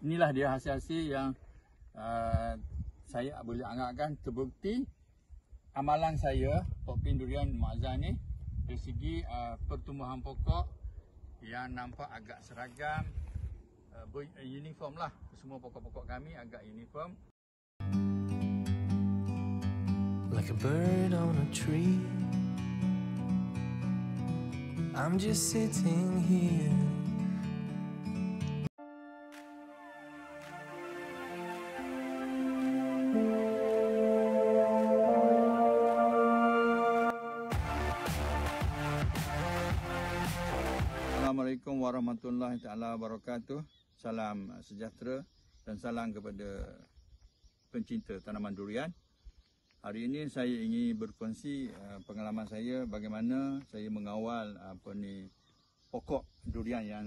inilah dia hasil-hasil yang saya boleh anggapkan terbukti amalan saya Pokpin Durian Muazzam ni dari segi pertumbuhan pokok yang nampak agak seragam, uniform lah. Semua pokok-pokok kami agak uniform. Like a bird on a tree, I'm just sitting here. Assalamualaikum warahmatullahi taala wabarakatuh. Salam sejahtera dan salam kepada pencinta tanaman durian. Hari ini saya ingin berkongsi pengalaman saya bagaimana saya mengawal pokok durian yang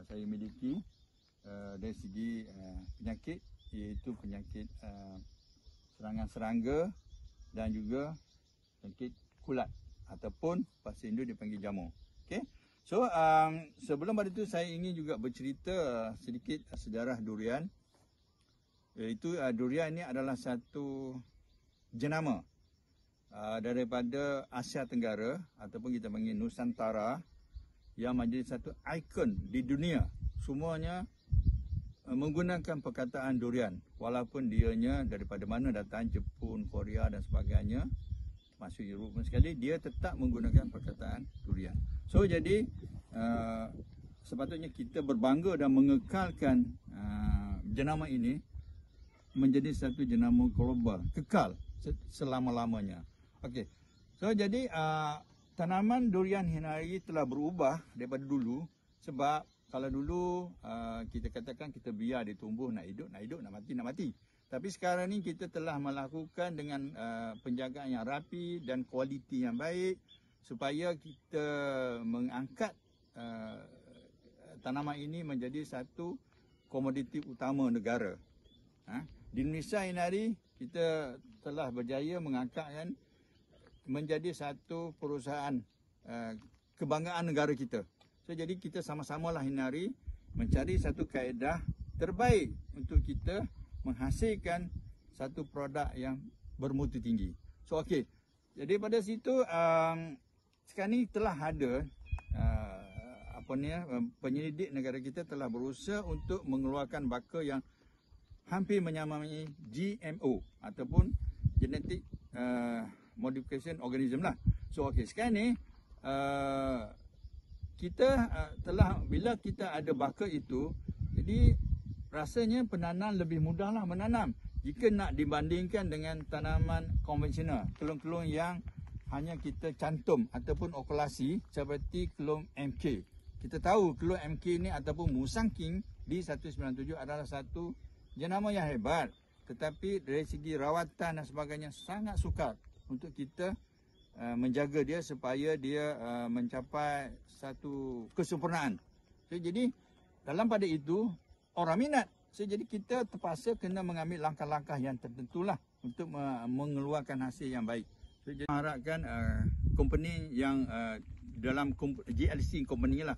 saya miliki dari segi penyakit, iaitu penyakit serangan serangga dan juga penyakit kulat ataupun bahasa Indo dipanggil jamur. Okey. So sebelum pada itu saya ingin juga bercerita sedikit sejarah durian. Iaitu durian ini adalah satu jenama daripada Asia Tenggara ataupun kita panggil Nusantara yang menjadi satu ikon di dunia. Semuanya menggunakan perkataan durian walaupun dianya daripada mana datang, Jepun, Korea dan sebagainya, masuk Eropah sekali, dia tetap menggunakan perkataan durian. So jadi sepatutnya kita berbangga dan mengekalkan jenama ini menjadi satu jenama global, kekal selama-lamanya. Okey. So jadi tanaman durian hinari telah berubah daripada dulu, sebab kalau dulu kita katakan kita biar dia tumbuh, nak hidup, nak mati. Tapi sekarang ni kita telah melakukan dengan penjagaan yang rapi dan kualiti yang baik supaya kita mengangkat tanaman ini menjadi satu komoditi utama negara. Di Indonesia ini kita telah berjaya mengangkatkan menjadi satu perusahaan kebanggaan negara kita. So jadi kita sama-samalah hinari mencari satu kaedah terbaik untuk kita menghasilkan satu produk yang bermutu tinggi. So okey. Jadi pada situ sekarang ni telah ada penyelidik negara kita telah berusaha untuk mengeluarkan baka yang hampir menyamai GMO ataupun genetic modification organism lah. So okey, sekarang ni kita telah, bila kita ada baka itu, jadi rasanya penanam lebih mudahlah menanam jika nak dibandingkan dengan tanaman konvensional, kelong-kelong yang hanya kita cantum ataupun okulasi seperti kelong MK. Kita tahu kelong MK ni ataupun Musang King D197 adalah satu jenama yang hebat, tetapi dari segi rawatan dan sebagainya sangat sukar untuk kita menjaga dia supaya dia mencapai satu kesempurnaan. So, jadi dalam pada itu orang minat. So, jadi kita terpaksa kena mengambil langkah-langkah yang tertentulah untuk mengeluarkan hasil yang baik. So, jadi harapkan company yang dalam GLC company lah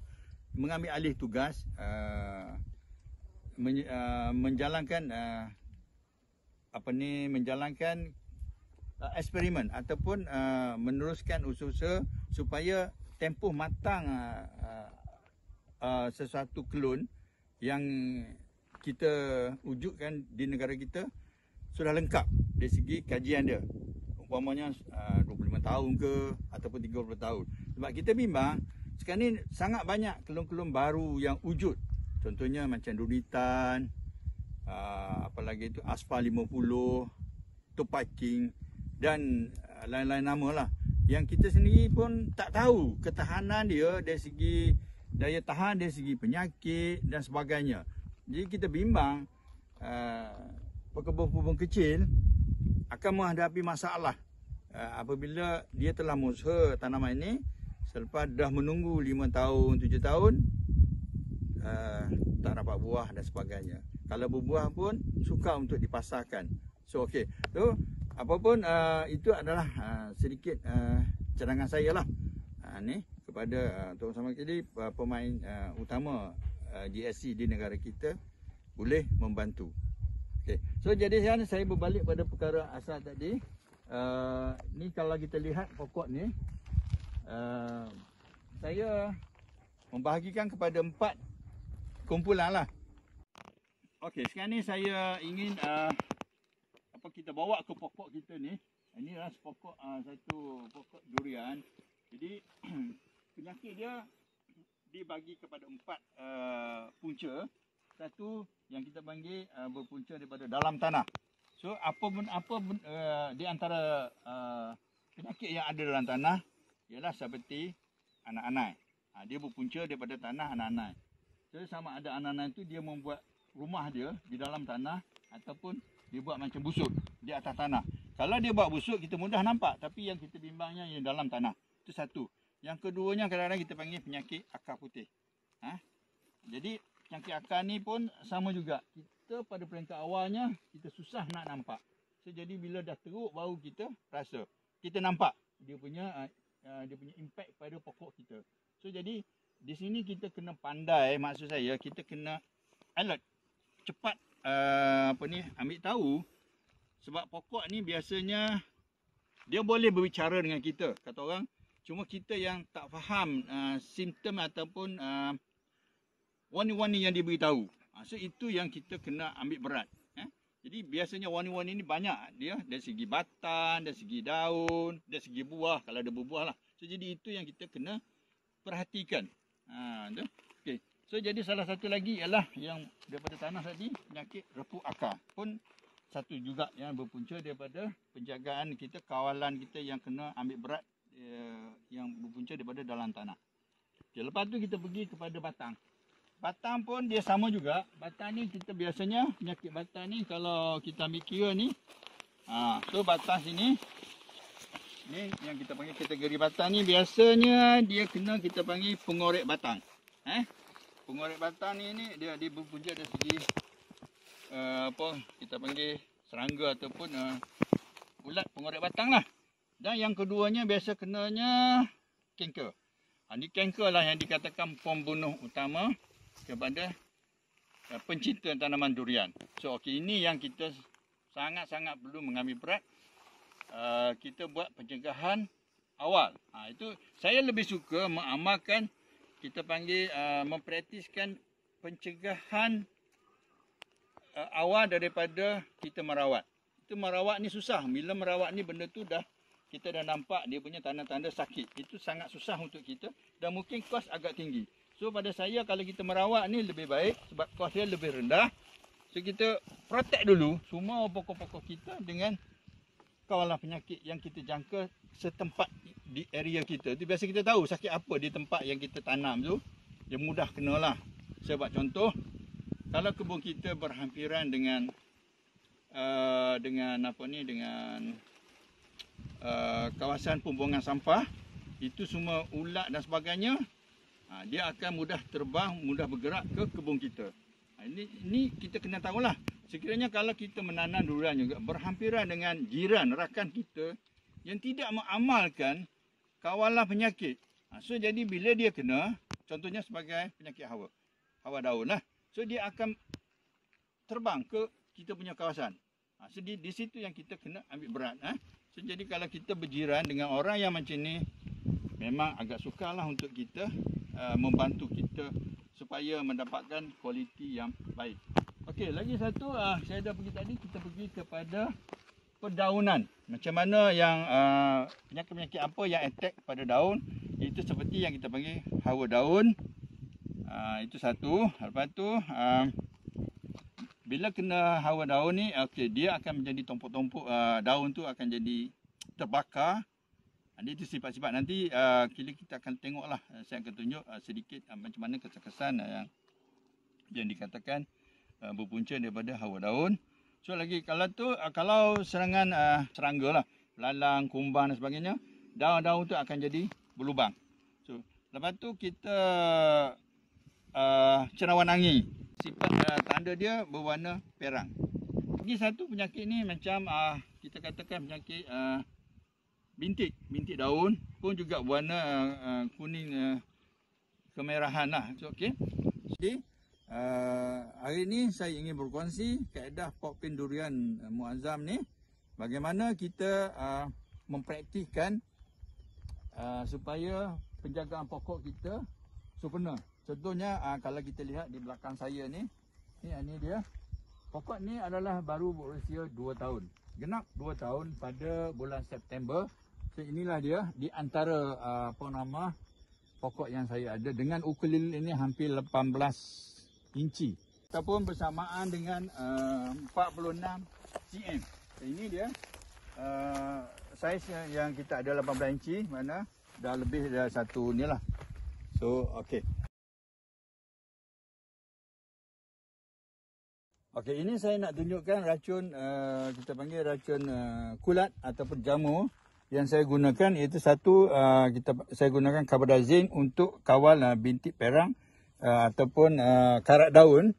mengambil alih tugas menjalankan menjalankan eksperimen ataupun meneruskan usaha supaya tempoh matang sesuatu klon yang kita wujudkan di negara kita sudah lengkap dari segi kajian dia. Umpamanya 25 tahun ke ataupun 30 tahun. Sebab kita bimbang sekarang ni sangat banyak kelon-kelon baru yang wujud. Contohnya macam Duritan, apalagi itu Aspal 50, Topai King dan lain-lain nama lah. Yang kita sendiri pun tak tahu ketahanan dia dari segi daya tahan, dari segi penyakit dan sebagainya. Jadi kita bimbang pekebun-pekebun kecil akan menghadapi masalah apabila dia telah mengusaha tanaman ini selepas dah menunggu 5 tahun, 7 tahun tak dapat buah dan sebagainya. Kalau berbuah pun sukar untuk dipasarkan. So okey. So apapun itu adalah sedikit cadangan saya lah ni kepada tuan sama sekali pemain utama GSC di negara kita boleh membantu. Okay. So jadi sekarang saya berbalik pada perkara asal tadi. Ni kalau kita lihat pokok ni, saya membahagikan kepada 4 kumpulan lah. Okey, sekarang ni saya ingin kita bawa ke pokok kita ni. Ini adalah satu pokok durian. Jadi penyakit dia dibagi kepada 4 punca. Satu yang kita panggil berpunca daripada dalam tanah. So apa di antara penyakit yang ada dalam tanah ialah seperti anak-anak. Dia berpunca daripada tanah anak-anak. So sama ada anak-anak itu dia membuat rumah dia di dalam tanah ataupun dia buat macam busuk di atas tanah. Kalau dia buat busuk kita mudah nampak, tapi yang kita bimbangnya yang dalam tanah. Itu satu. Yang keduanya kadang-kadang kita panggil penyakit akar putih. Jadi penyakit akar ni pun sama juga. Kita pada peringkat awalnya kita susah nak nampak. So, jadi bila dah teruk baru kita rasa. Kita nampak dia punya impact pada pokok kita. So jadi di sini kita kena pandai, maksud saya kita kena alert, cepat ambil tahu, sebab pokok ni biasanya dia boleh berbicara dengan kita, kata orang. Cuma kita yang tak faham simptom ataupun warni-warni yang diberitahu. So itu yang kita kena ambil berat. Jadi biasanya warni-warni ni banyak dia, dari segi batang, dari segi daun, dari segi buah, kalau ada berbuah lah. So jadi itu yang kita kena perhatikan. Okay. So jadi salah satu lagi ialah yang daripada tanah tadi, penyakit repuk akar. Pun satu juga yang berpunca daripada penjagaan kita, kawalan kita yang kena ambil berat, yang berpunca daripada dalam tanah. Okay, lepas tu kita pergi kepada batang. Batang pun dia sama juga. Batang ni kita biasanya, penyakit batang ni kalau kita ambil kira ni, so batang sini, ni yang kita panggil kategori batang ni, biasanya dia kena kita panggil pengorek batang. Pengorek batang ni dia berpunca dari segi kita panggil serangga ataupun ulat pengorek batang lah. Dan yang keduanya biasa kenanya kanker. Ini kanker lah yang dikatakan pembunuh utama kepada pencinta tanaman durian. So ini yang kita sangat-sangat perlu mengambil berat. Kita buat pencegahan awal. Itu saya lebih suka mengamalkan, kita panggil mempraktiskan pencegahan awal daripada kita merawat. Itu merawat ni susah. Bila merawat ni benda tu kita dah nampak dia punya tanda-tanda sakit. Itu sangat susah untuk kita dan mungkin kos agak tinggi. So pada saya kalau kita merawat ni lebih baik sebab kos dia lebih rendah. So kita protect dulu semua pokok-pokok kita dengan kawalan penyakit yang kita jangka setempat di area kita. Itu biasa kita tahu sakit apa di tempat yang kita tanam tu. Dia mudah kenalah. Sebab contoh, kalau kebun kita berhampiran dengan kawasan pembuangan sampah, itu semua ulat dan sebagainya, dia akan mudah terbang, mudah bergerak ke kebun kita. Ini kita kena tahulah. Sekiranya kalau kita menanam durian juga berhampiran dengan jiran, rakan kita yang tidak mengamalkan kawalan penyakit. So jadi bila dia kena, contohnya sebagai penyakit hawa daun lah. So dia akan terbang ke kita punya kawasan. So di situ yang kita kena ambil berat. So jadi kalau kita berjiran dengan orang yang macam ni, memang agak sukarlah untuk kita membantu kita supaya mendapatkan kualiti yang baik. Okey, lagi satu saya dah pergi tadi, kita pergi kepada pendaunan. Macam mana yang penyakit-penyakit apa yang attack pada daun, itu seperti yang kita panggil hawa daun. Itu satu. Lepas tu bila kena hawa daun ni, dia akan menjadi tumpuk-tumpuk, daun tu akan jadi terbakar. Itu sifat-sifat. Nanti kita akan tengoklah, saya akan tunjuk sedikit macam mana kesan-kesan yang dikatakan berpunca daripada hawa daun. So lagi kalau serangan serangga lah, belalang, kumbang dan sebagainya, daun-daun tu akan jadi berlubang. So lepas tu kita cendawan angin. Sifat tanda dia berwarna perang. Lagi satu penyakit ni macam kita katakan penyakit bintik daun pun juga warna kuning kemerahan lah. So, okay. Jadi hari ini saya ingin berkongsi kaedah pokpin durian Muazzam ni, bagaimana kita mempraktikkan supaya penjagaan pokok kita sempurna. Contohnya kalau kita lihat di belakang saya ni dia. Pokok ni adalah baru berusia 2 tahun. Genap 2 tahun pada bulan September. So inilah dia di antara pokok yang saya ada dengan ukulele ini hampir 18 inci. Ataupun bersamaan dengan 46 cm. So, ini dia saiz yang kita ada 18 inci, mana dah lebih dah satu ni lah. So okey. Okey, ini saya nak tunjukkan racun kita panggil racun kulat ataupun jamur yang saya gunakan, iaitu satu saya gunakan carbendazim untuk kawal bintik perang ataupun karat daun.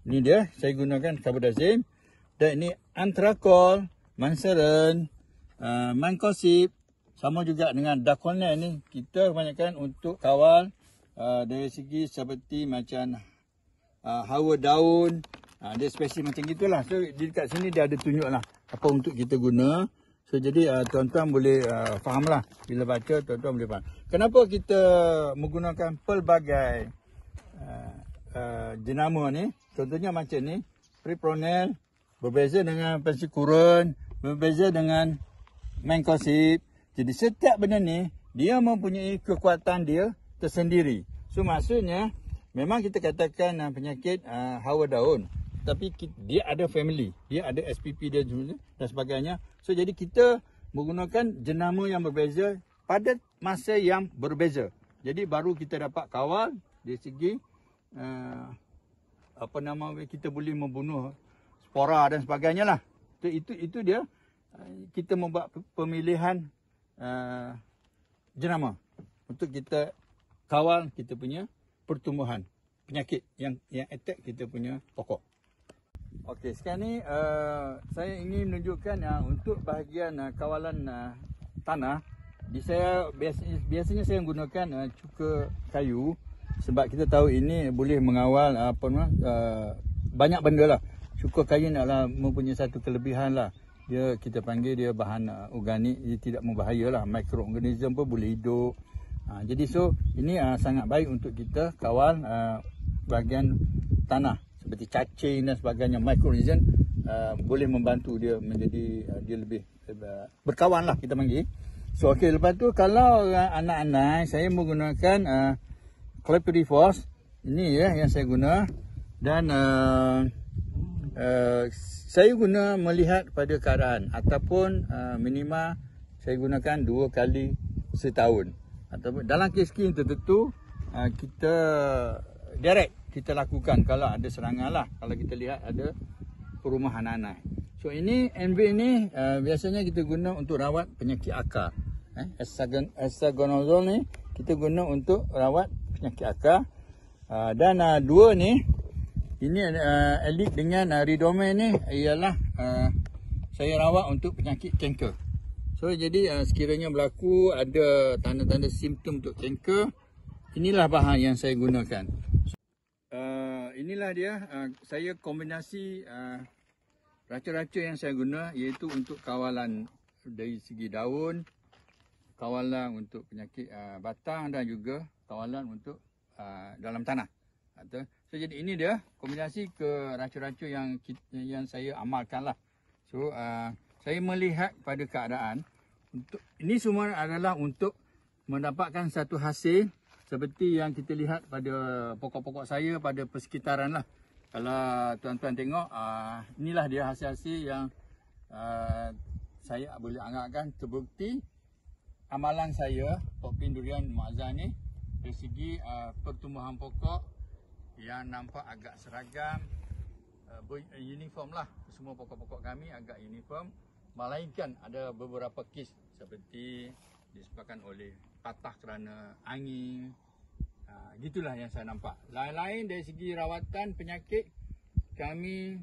Ini dia, saya gunakan carbendazim. Dan ini antrakol, manceren, mancozeb, sama juga dengan daconel ni kita kebanyakan untuk kawal dari segi seperti macam hawa daun. Dia spesies macam gitulah. So dekat sini dia ada tunjuk lah apa untuk kita guna. So jadi tuan-tuan boleh fahamlah. Bila baca tuan-tuan boleh faham. Kenapa kita menggunakan pelbagai jenama ni? Contohnya macam ni, Pripronel berbeza dengan Pensikuron, berbeza dengan Mancozeb. Jadi setiap benda ni dia mempunyai kekuatan dia tersendiri. So maksudnya memang kita katakan penyakit hawa daun, tapi dia ada family, dia ada SPP dia dan sebagainya. So jadi kita menggunakan jenama yang berbeza pada masa yang berbeza. Jadi baru kita dapat kawal dari segi kita boleh membunuh spora dan sebagainya lah. Itu dia kita membuat pemilihan jenama untuk kita kawal kita punya pertumbuhan penyakit yang attack kita punya pokok. Okey, sekarang ni saya ingin menunjukkan untuk bahagian kawalan tanah. Biasanya saya menggunakan cuka kayu sebab kita tahu ini boleh mengawal banyak benda lah. Cuka kayu adalah mempunyai satu kelebihan lah. Kita panggil dia bahan organik, dia tidak membahaya lah. Mikroorganism pun boleh hidup. Jadi ini sangat baik untuk kita kawal bahagian tanah seperti cacing dan sebagainya. Mikroorganism boleh membantu dia menjadi dia lebih berkawan lah kita panggil. So okey, lepas tu kalau anak-anak saya menggunakan Chlorpyrifos, ini ya yang saya guna. Dan saya guna melihat pada keadaan ataupun minima saya gunakan 2 kali setahun. Ataupun dalam kes-kes tertentu kita direct kita lakukan kalau ada serangan lah, kalau kita lihat ada perumahan anak. So ini NB ni biasanya kita guna untuk rawat penyakit akar. Hexagonazole ni kita guna untuk rawat penyakit akar. Dan dua ni, ini Elite dengan Ridomen ni ialah saya rawat untuk penyakit kanker. So jadi sekiranya berlaku ada tanda-tanda simptom untuk kanker, inilah bahan yang saya gunakan. Inilah dia, saya kombinasi racun-racun yang saya guna, iaitu untuk kawalan dari segi daun, kawalan untuk penyakit batang dan juga kawalan untuk dalam tanah. So jadi ini dia kombinasi ke racun-racun yang saya amalkan lah. So saya melihat pada keadaan, ini semua adalah untuk mendapatkan satu hasil seperti yang kita lihat pada pokok-pokok saya pada persekitaran lah. Kalau tuan-tuan tengok, inilah dia hasil-hasil yang saya boleh anggapkan terbukti amalan saya pokpin durian Muazzam ni dari segi pertumbuhan pokok yang nampak agak seragam, uniform lah. Semua pokok-pokok kami agak uniform, melainkan ada beberapa kes seperti disebabkan oleh patah kerana angin. Gitulah yang saya nampak. Lain-lain dari segi rawatan penyakit, kami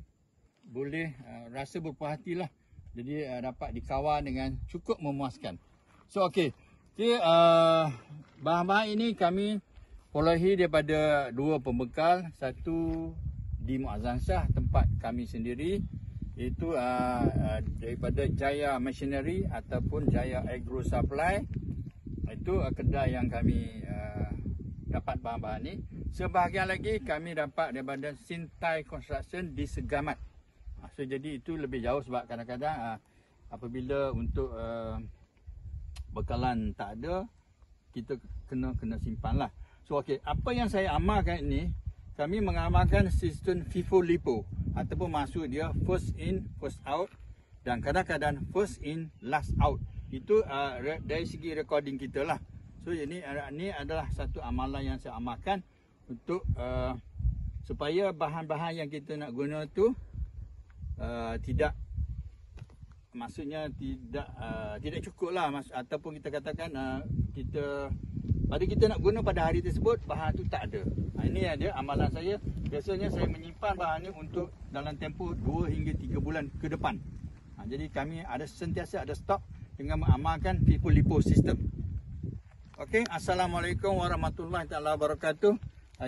boleh rasa berpuas hati lah. Jadi dapat dikawal dengan cukup memuaskan. So okey, bahan-bahan ini kami perolehi daripada dua pembekal, satu di Muazzam Shah tempat kami sendiri, iaitu daripada Jaya Machinery ataupun Jaya Agro Supply. Itu kedai yang kami dapat bahan-bahan ni. Sebahagian lagi kami dapat daripada Sintai Construction di Segamat. So jadi itu lebih jauh sebab kadang-kadang apabila untuk bekalan tak ada, kita kena simpan lah. So okey, apa yang saya amalkan ini, kami mengamalkan sistem FIFO LIFO ataupun maksud dia first in first out dan kadang-kadang first in last out. Itu dari segi recording kita lah. So ini adalah satu amalan yang saya amalkan untuk supaya bahan-bahan yang kita nak guna tu tidak, maksudnya tidak cukup lah, ataupun kita katakan pada kita nak guna pada hari tersebut bahan tu tak ada. Ini ada amalan saya. Biasanya saya menyimpan bahan ni untuk dalam tempoh 2 hingga 3 bulan ke depan. Jadi kami sentiasa ada stok dengan mengamalkan FIFO LIFO sistem. Okey, Assalamualaikum warahmatullahi wabarakatuh.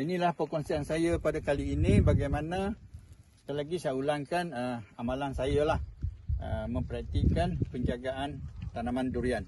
Inilah perkongsian saya pada kali ini, bagaimana sekali lagi saya ulangkan amalan saya lah, mempraktikkan penjagaan tanaman durian.